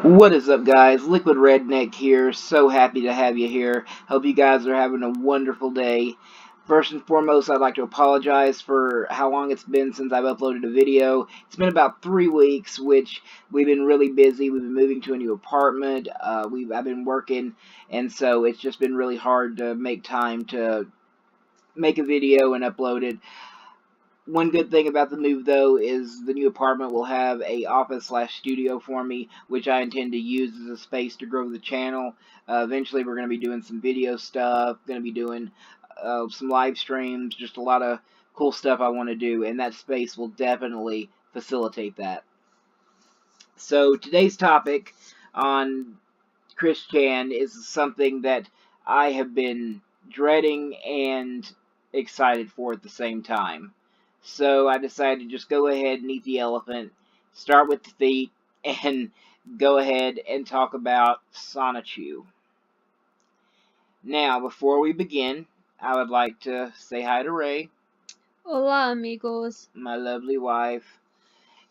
What is up, guys? Liquid Redneck here. So happy to have you here. Hope you guys are having a wonderful day. First and foremost, I'd like to apologize for how long it's been since I've uploaded a video. It's been about 3 weeks, which we've been really busy. We've been moving to a new apartment. I've been working, and so it's just been really hard to make time to make a video and upload it. One good thing about the move, though, is the new apartment will have a office/studio for me, which I intend to use as a space to grow the channel. Eventually, we're going to be doing some video stuff, going to be doing some live streams, just a lot of cool stuff I want to do, and that space will definitely facilitate that. So today's topic on Chris Chan is something that I have been dreading and excited for at the same time. So I decided to just go ahead and eat the elephant, start with the feet, and go ahead and talk about Sonichu. Now, before we begin, I would like to say hi to Rae, Hola, amigos. my lovely wife,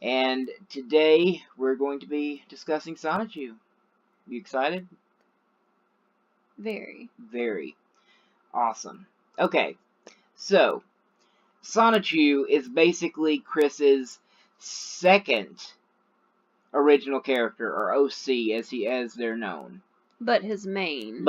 and today we're going to be discussing Sonichu. You excited? Very. Very. Awesome. Okay, so Sonichu is basically Chris's second original character, or OC as they're known. But his main.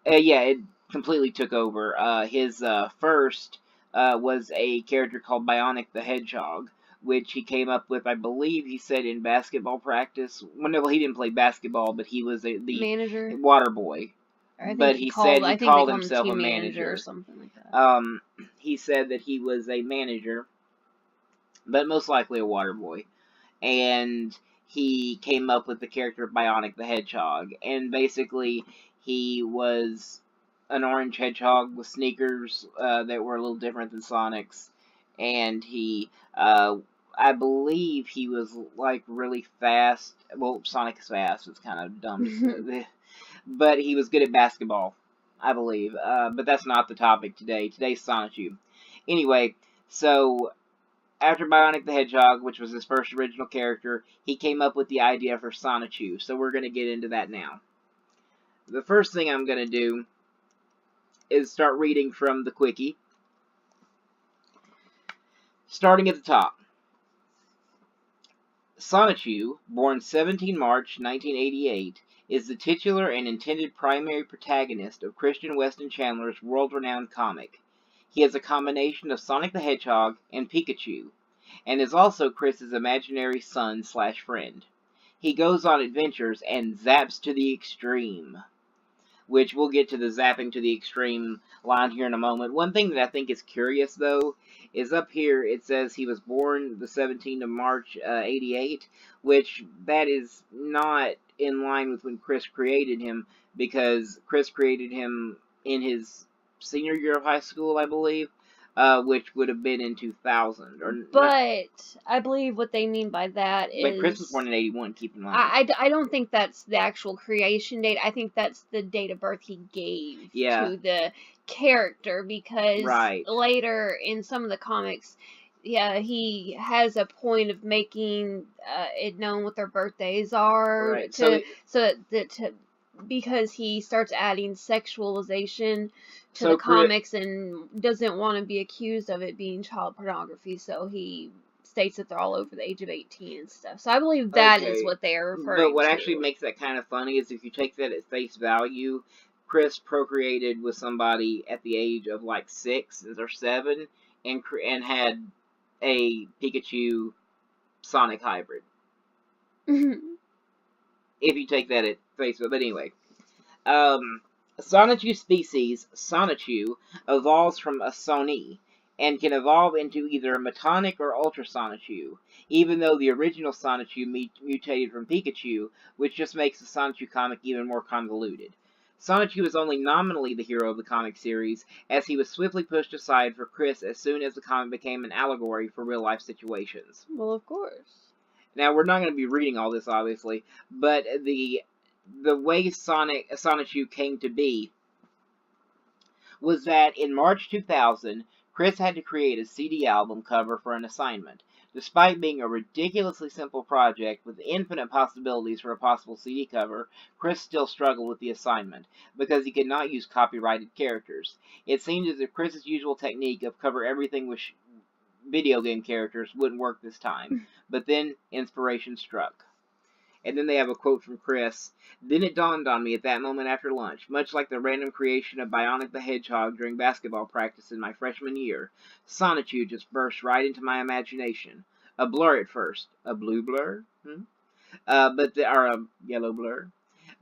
Yeah, it completely took over. His first was a character called Bionic the Hedgehog, which he came up with, I believe he said, in basketball practice. Well, no, he didn't play basketball, but he was the manager? water boy. But he said he called himself a manager or something like that. He said that he was a manager, but most likely a water boy. And he came up with the character of Bionic the Hedgehog. And basically, he was an orange hedgehog with sneakers that were a little different than Sonic's. And I believe he was like really fast. Well, Sonic is fast. It's kind of dumb. But he was good at basketball, I believe. But that's not the topic today. Today's Sonichu. Anyway, so after Bionic the Hedgehog, which was his first original character, he came up with the idea for Sonichu. So we're going to get into that now. The first thing I'm going to do is start reading from the Quickie. Starting at the top. Sonichu, born 17 March 1988, is the titular and intended primary protagonist of Christian Weston Chandler's world-renowned comic. He is a combination of Sonic the Hedgehog and Pikachu, and is also Chris's imaginary son/friend. He goes on adventures and zaps to the extreme, which we'll get to the zapping to the extreme line here in a moment. One thing that I think is curious, though, is up here it says he was born the 17th of March, 88, which that is not in line with when Chris created him, because Chris created him in his senior year of high school, I believe, which would have been in 2000. But I believe what they mean by that is... But Chris was born in 81, keep in mind. I don't think that's the actual creation date. I think that's the date of birth he gave to the character, because later in some of the comics, he has a point of making it known what their birthdays are, because he starts adding sexualization to the comics and doesn't want to be accused of it being child pornography, so he states that they're all over the age of 18 and stuff. So I believe that is what they are referring to. But what actually makes that kind of funny is if you take that at face value, Chris procreated with somebody at the age of like 6 or 7 and had a Pikachu Sonic hybrid. If you take that at face value. But anyway, Sonichu species, Sonichu, evolves from a Soni, and can evolve into either a Metonic or Ultra Sonichu, even though the original Sonichu mutated from Pikachu, which just makes the Sonichu comic even more convoluted. Sonichu is only nominally the hero of the comic series, as he was swiftly pushed aside for Chris as soon as the comic became an allegory for real-life situations. Well, of course. Now, we're not going to be reading all this, obviously, but the way Sonichu came to be was that in March 2000, Chris had to create a CD album cover for an assignment. Despite being a ridiculously simple project with infinite possibilities for a possible CD cover, Chris still struggled with the assignment, because he could not use copyrighted characters. It seemed as if Chris's usual technique of cover everything with video game characters wouldn't work this time, but then inspiration struck. And then they have a quote from Chris. Then it dawned on me at that moment after lunch, much like the random creation of Bionic the Hedgehog during basketball practice in my freshman year. Sonichu just burst right into my imagination. A blur at first. A blue blur? Or a yellow blur.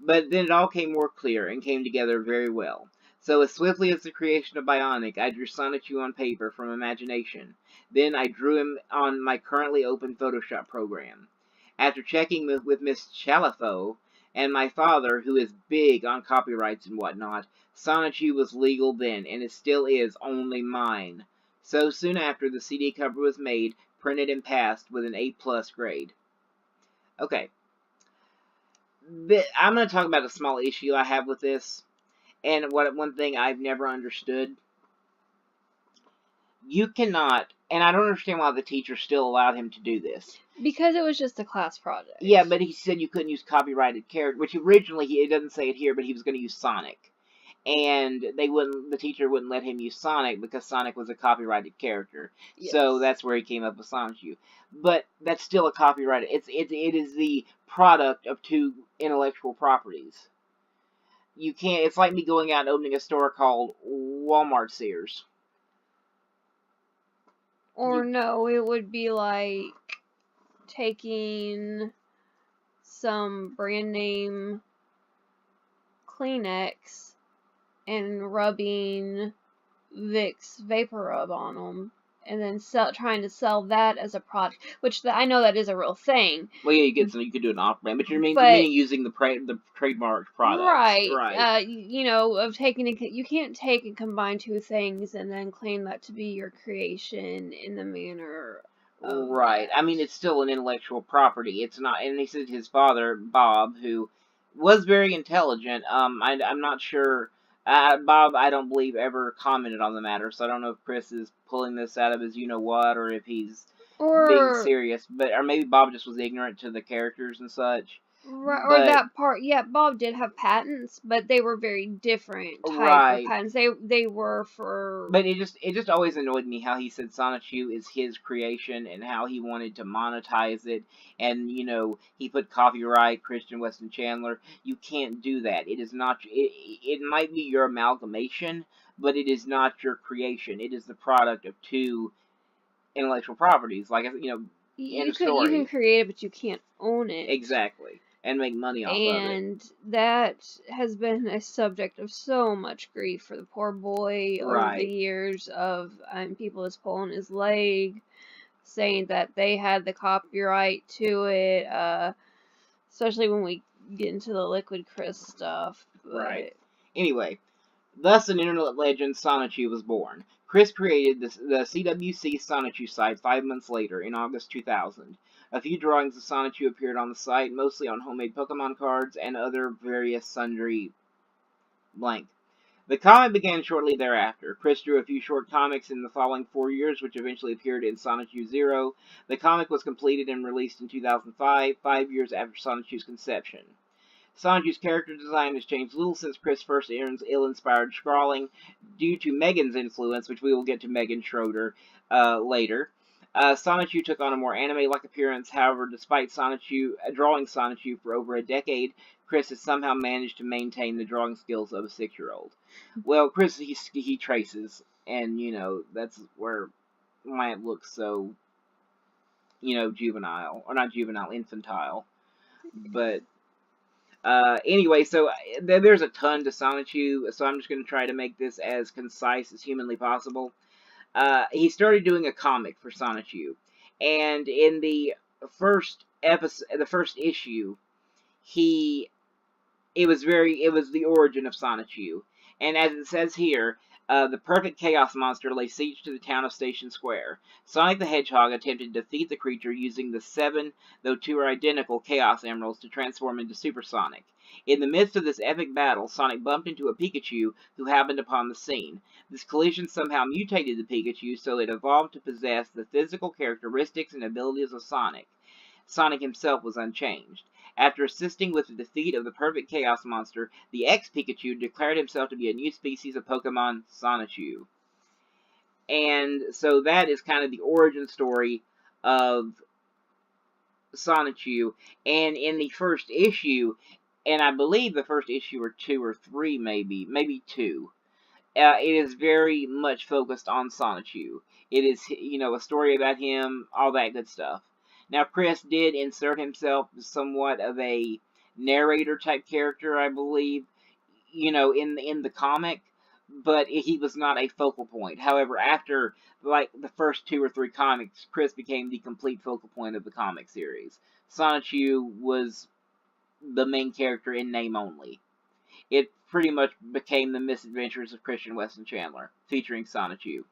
But then it all came more clear and came together very well. So as swiftly as the creation of Bionic, I drew Sonichu on paper from imagination. Then I drew him on my currently open Photoshop program. After checking with Miss Chalifo and my father, who is big on copyrights and whatnot, Sonichu was legal then, and it still is only mine. So soon after, the CD cover was made, printed, and passed with an A+ grade. Okay. I'm going to talk about a small issue I have with this, and one thing I've never understood. You cannot, and I don't understand why the teacher still allowed him to do this. Because it was just a class project. Yeah, but he said you couldn't use copyrighted character, which originally, it doesn't say it here, but he was going to use Sonic. And the teacher wouldn't let him use Sonic because Sonic was a copyrighted character. Yes. So that's where he came up with Sonichu. But that's still a copyrighted, it is the product of two intellectual properties. You can't, it's like me going out and opening a store called Walmart Sears. Or no, it would be like taking some brand name Kleenex and rubbing Vicks Vapor Rub on them, and then trying to sell that as a product, which I know that is a real thing. Well, yeah, you could do an off-brand, but you're meaning using the trademarked products, right? Right. You can't take and combine two things and then claim that to be your creation in the manner. Right. I mean, it's still an intellectual property. It's not, and he said his father, Bob, who was very intelligent. I'm not sure. Bob, I don't believe, ever commented on the matter, so I don't know if Chris is pulling this out of his you-know-what, or if he's being serious. Or maybe Bob just was ignorant to the characters and such. Right, or that part, yeah, Bob did have patents, but they were very different type of patents. They were for... But it just always annoyed me how he said Sonichu is his creation and how he wanted to monetize it. And, he put copyright, Christian Weston Chandler. You can't do that. It is not... It might be your amalgamation, but it is not your creation. It is the product of two intellectual properties. Like, you can create it, but you can't own it. Exactly. And make money off of it. And that has been a subject of so much grief for the poor boy over the years of people just pulling his leg, saying that they had the copyright to it, especially when we get into the Liquid Chris stuff. Right. Anyway, thus an internet legend, Sonichu, was born. Chris created the CWC Sonichu site 5 months later, in August 2000. A few drawings of Sonichu appeared on the site, mostly on homemade Pokemon cards and other various sundry blank. The comic began shortly thereafter. Chris drew a few short comics in the following 4 years, which eventually appeared in Sonichu Zero. The comic was completed and released in 2005, 5 years after Sonichu's conception. Sonichu's character design has changed little since Chris first earns ill-inspired scrawling, due to Megan's influence, which we will get to Megan Schroeder later. Sonichu took on a more anime-like appearance. However, despite drawing Sonichu for over a decade, Chris has somehow managed to maintain the drawing skills of a 6-year-old. Well, Chris, he traces, and, that's where it looks so, juvenile. Or not juvenile, infantile. But... anyway, so there's a ton to Sonichu, so I'm just going to try to make this as concise as humanly possible. He started doing a comic for Sonichu, and in the first issue, it was the origin of Sonichu, and as it says here, The perfect chaos monster lays siege to the town of Station Square. Sonic the Hedgehog attempted to defeat the creature using the 7, though 2 are identical, Chaos Emeralds to transform into Super Sonic. In the midst of this epic battle, Sonic bumped into a Pikachu who happened upon the scene. This collision somehow mutated the Pikachu so it evolved to possess the physical characteristics and abilities of Sonic. Sonic himself was unchanged. After assisting with the defeat of the perfect chaos monster, the ex-Pikachu declared himself to be a new species of Pokemon, Sonichu. And so that is kind of the origin story of Sonichu. And in the first issue, and I believe the first issue or 2 or 3 maybe 2, it is very much focused on Sonichu. It is, a story about him, all that good stuff. Now, Chris did insert himself as somewhat of a narrator type character, I believe, in the comic, but he was not a focal point. However, after like the first 2 or 3 comics, Chris became the complete focal point of the comic series. Sonichu was the main character in name only. It pretty much became the misadventures of Christian Weston Chandler, featuring Sonichu.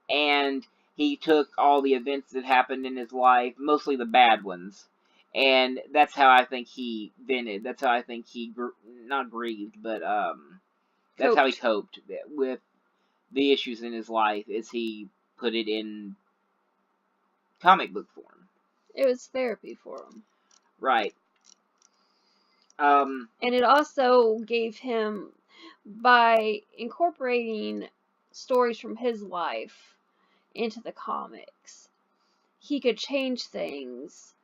And he took all the events that happened in his life, mostly the bad ones, and that's how I think he vented. That's how I think he, not grieved, but that's how he coped with the issues in his life, is he put it in comic book form. It was therapy for him. Right. And it also gave him, by incorporating stories from his life into the comics, he could change things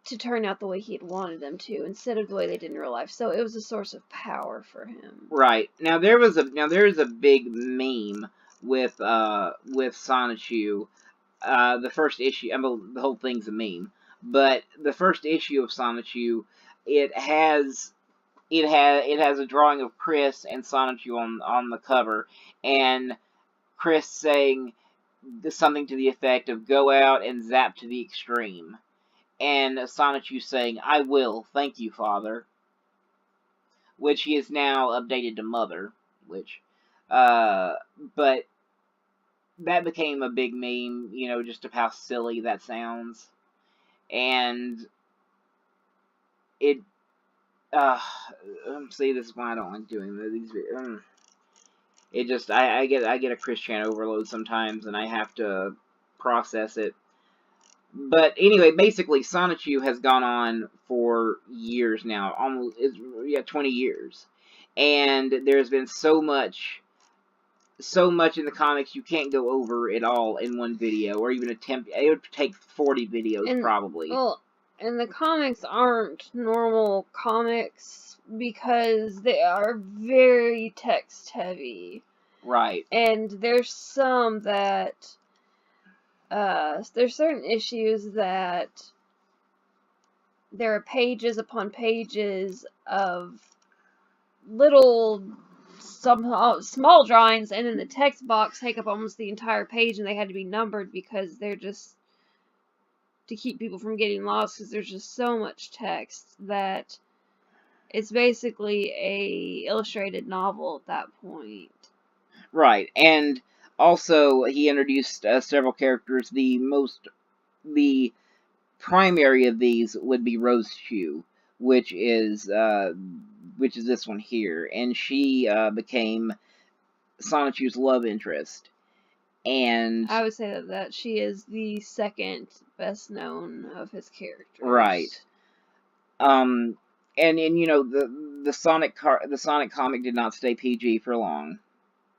to turn out the way he had wanted them to, instead of the way they did in real life. So it was a source of power for him. Right. Now there is a big meme with Sonichu. The first issue, I mean, the whole thing's a meme, but the first issue of Sonichu, it has a drawing of Chris and Sonichu on the cover, and Chris saying something to the effect of "Go out and zap to the extreme," and Sonichu saying, "I will, thank you, Father," which he is now updated to Mother, but that became a big meme, just of how silly that sounds, and it. See, this is why I don't like doing these videos. It just, I get a Chris Chan overload sometimes, and I have to process it. But anyway, basically, Sonichu has gone on for years now, 20 years, and there's been so much in the comics you can't go over it all in one video, or even attempt. It would take 40 videos probably. Well, and the comics aren't normal comics because they are very text heavy. Right. And there's some that there's certain issues that there are pages upon pages of little small drawings, and then the text box take up almost the entire page, and they had to be numbered because they're just to keep people from getting lost, because there's just so much text that it's basically a illustrated novel at that point. Right, and also he introduced several characters. The primary of these would be Rose-Chu, which is this one here, and she became Sonichu's love interest. And I would say that she is the second best known of his characters. Right. And the Sonic comic did not stay PG for long,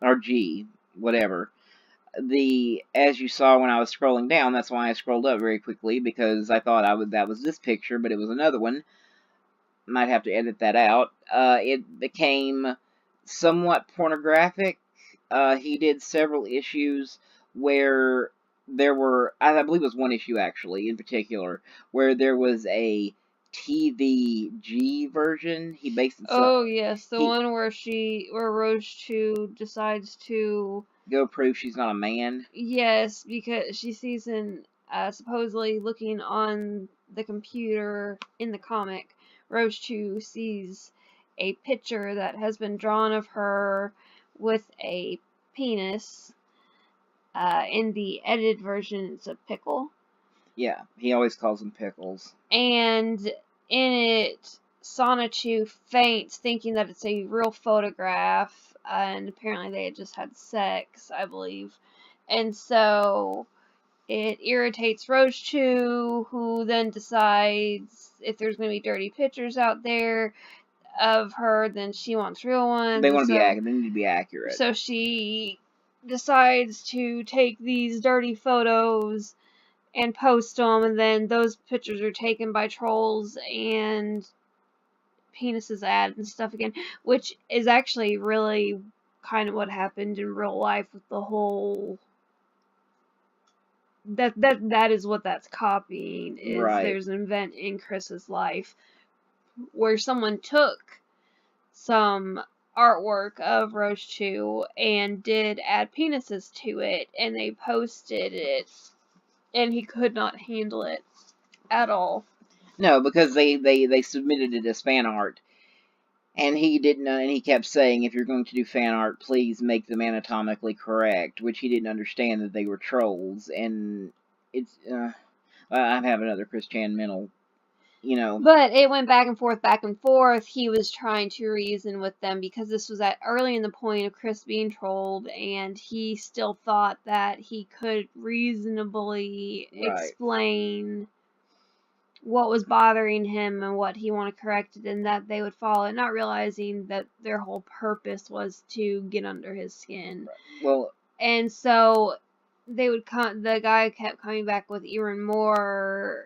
or G, whatever. As you saw when I was scrolling down, that's why I scrolled up very quickly, because I thought that was this picture, but it was another one. Might have to edit that out. It became somewhat pornographic. He did several issues where there were, I believe it was one issue actually, in particular, where there was a TVG version. He based it. Oh yes, the one where Rose-Chu decides to go prove she's not a man. Yes, because she sees supposedly looking on the computer in the comic, Rose-Chu sees a picture that has been drawn of her with a penis. In the edited version, it's a pickle. Yeah, he always calls them pickles. And in it, Sonichu faints, thinking that it's a real photograph, and apparently they had just had sex, I believe. And so it irritates Roach2, who then decides if there's going to be dirty pictures out there of her, then she wants real ones. They need to be accurate. So she decides to take these dirty photos and post them, and then those pictures are taken by trolls and penises added and stuff again, which is actually really kind of what happened in real life with the whole. That is what that's copying. Is right. There's an event in Chris's life where someone took some artwork of Roach2 and did add penises to it, and they posted it, and he could not handle it at all. No, because they submitted it as fan art, and he didn't. And he kept saying, if you're going to do fan art, please make them anatomically correct, which he didn't understand that they were trolls. And it's I have another Chris Chan mental, you know. But it went back and forth, back and forth. He was trying to reason with them because this was at early in the point of Chris being trolled, and he still thought that he could reasonably explain what was bothering him and what he wanted corrected, and that they would follow it, not realizing that their whole purpose was to get under his skin. Well, and so they would the guy kept coming back with even more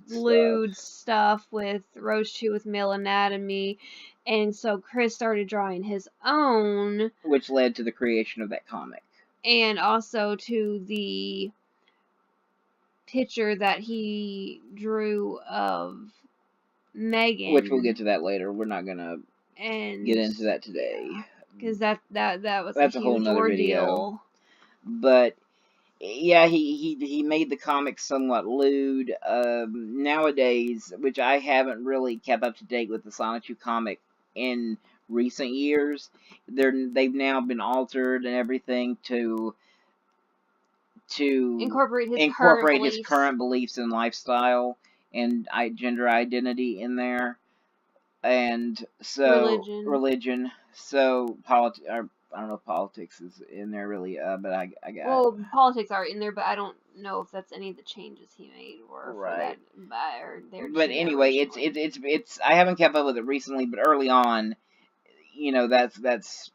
lewd stuff with Roach2 with male anatomy, and so Chris started drawing his own, which led to the creation of that comic, and also to the picture that he drew of Megan, which we'll get to that later. We're not gonna get into that today, because that was that's a whole nother ordeal. Video. But yeah, he made the comic somewhat lewd. Nowadays, which I haven't really kept up to date with the Sonichu comic in recent years, they've now been altered and everything to incorporate his current beliefs and lifestyle and gender identity in there, and so religion. So I don't know if politics is in there really, but I got. Well, politics are in there, but I don't know if that's any of the changes he made or right. For that, or but anyway, it's I haven't kept up with it recently, but early on, you know, that's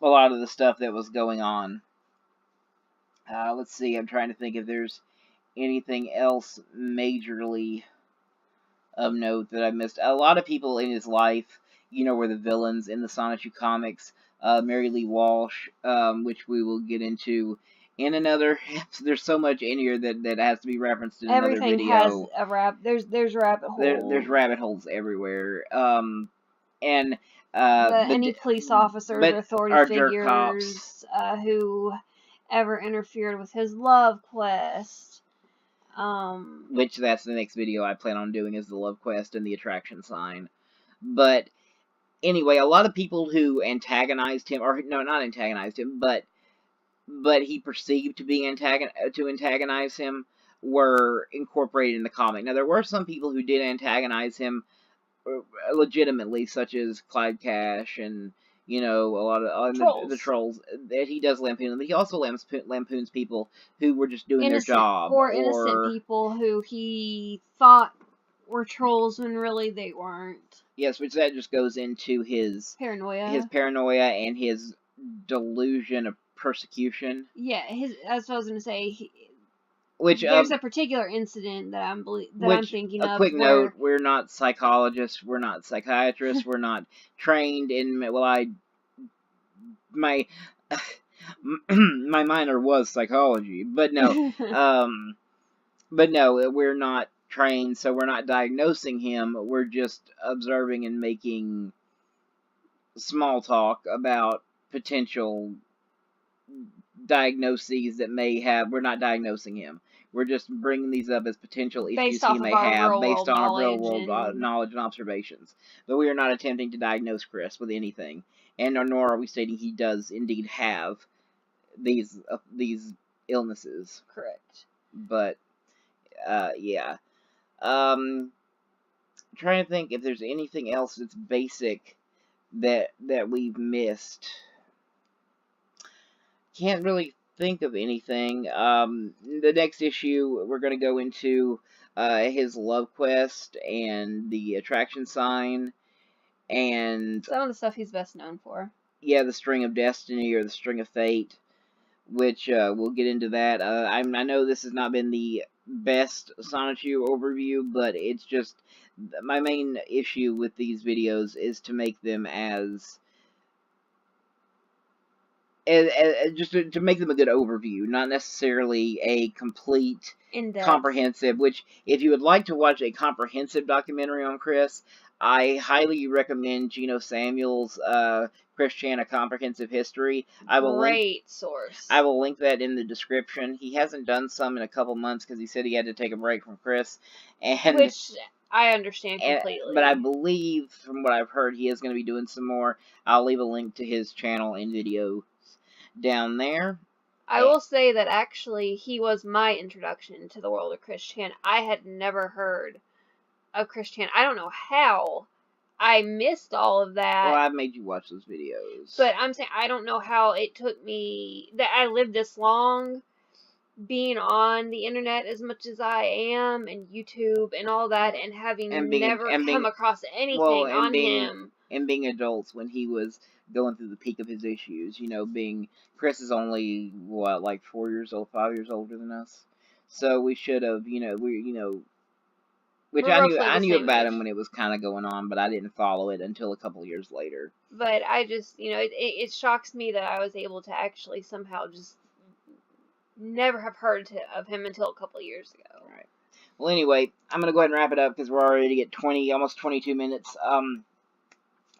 a lot of the stuff that was going on. Let's see, I'm trying to think if there's anything else majorly of note that I missed. A lot of people in his life, you know, were the villains in the Sonichu comics. Mary Lee Walsh, which we will get into in another. There's so much in here that has to be referenced in another video. Everything has a there's rabbit holes. There's rabbit holes everywhere. And any police officers or authority figures who ever interfered with his love quest. Which that's the next video I plan on doing, is the love quest and the attraction sign. But anyway, a lot of people who antagonized him, or no, not antagonized him, but he perceived to be antagonize him, were incorporated in the comic. Now, there were some people who did antagonize him legitimately, such as Clyde Cash and, you know, a lot of the trolls that he does lampoon. But he also lampoons people who were just doing their job, or innocent people who he thought were trolls when really they weren't. Yes, which that just goes into his paranoia and his delusion of persecution. Yeah, that's what I was going to say. There's a particular incident that I'm thinking of. A quick note: we're not psychologists, we're not psychiatrists, we're not trained in. Well, my minor was psychology, but no, we're not trained, so we're not diagnosing him. We're just observing and making small talk about potential diagnoses that may have. We're not diagnosing him. We're just bringing these up as potential issues he may have based on our real world knowledge and observations. But we are not attempting to diagnose Chris with anything. and nor are we stating he does indeed have these illnesses. Correct. But yeah. Trying to think if there's anything else that's basic that we've missed. Can't really think of anything. The next issue we're going to go into his love quest and the attraction sign and some of the stuff he's best known for. Yeah, the string of destiny or the string of fate, which we'll get into that. I know this has not been the best Sonichu overview, but it's just my main issue with these videos is to make them as just to make them a good overview, not necessarily a complete, comprehensive, which, if you would like to watch a comprehensive documentary on Chris, I highly recommend Gino Samuel's Chris Chan, A Comprehensive History. Great source. I will link that in the description. He hasn't done some in a couple months because he said he had to take a break from Chris. Which I understand completely. But I believe, from what I've heard, he is going to be doing some more. I'll leave a link to his channel and video down there. I will say that actually he was my introduction to the world of Chris Chan. I had never heard of Chris Chan. I don't know how I missed all of that. Well, I've made you watch those videos. But I'm saying I don't know how it took me that I lived this long being on the internet as much as I am, and YouTube and all that, and having never come across anything on him. And being adults when he was going through the peak of his issues, Chris is only what, like 4 years old, 5 years older than us. So we should have, which I knew about him when it was kind of going on, but I didn't follow it until a couple years later. But I just, it shocks me that I was able to actually somehow just never have heard of him until a couple years ago. Right. Well, anyway, I'm going to go ahead and wrap it up because we're already at almost 22 minutes.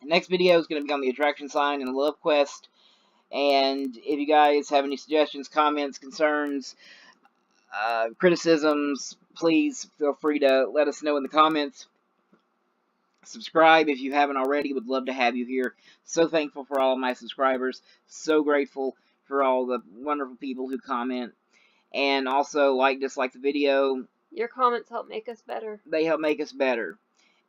Next video is going to be on the attraction sign and the love quest. And if you guys have any suggestions, comments, concerns, criticisms, please feel free to let us know in the comments. Subscribe if you haven't already. Would love to have you here. So thankful for all of my subscribers. So grateful for all the wonderful people who comment. And also dislike the video. Your comments help make us better. They help make us better.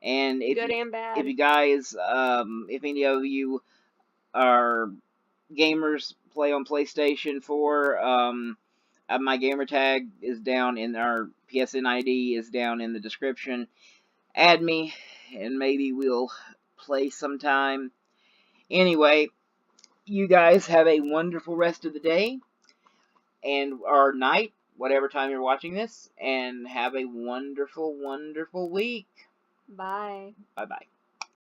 And good and bad. If you guys, if any of you are gamers, play on PlayStation 4, my gamer tag is down in our PSN ID is down in the description. Add me, and maybe we'll play sometime. Anyway, you guys have a wonderful rest of the day and or night, whatever time you're watching this, and have a wonderful, wonderful week. Bye. Bye-bye.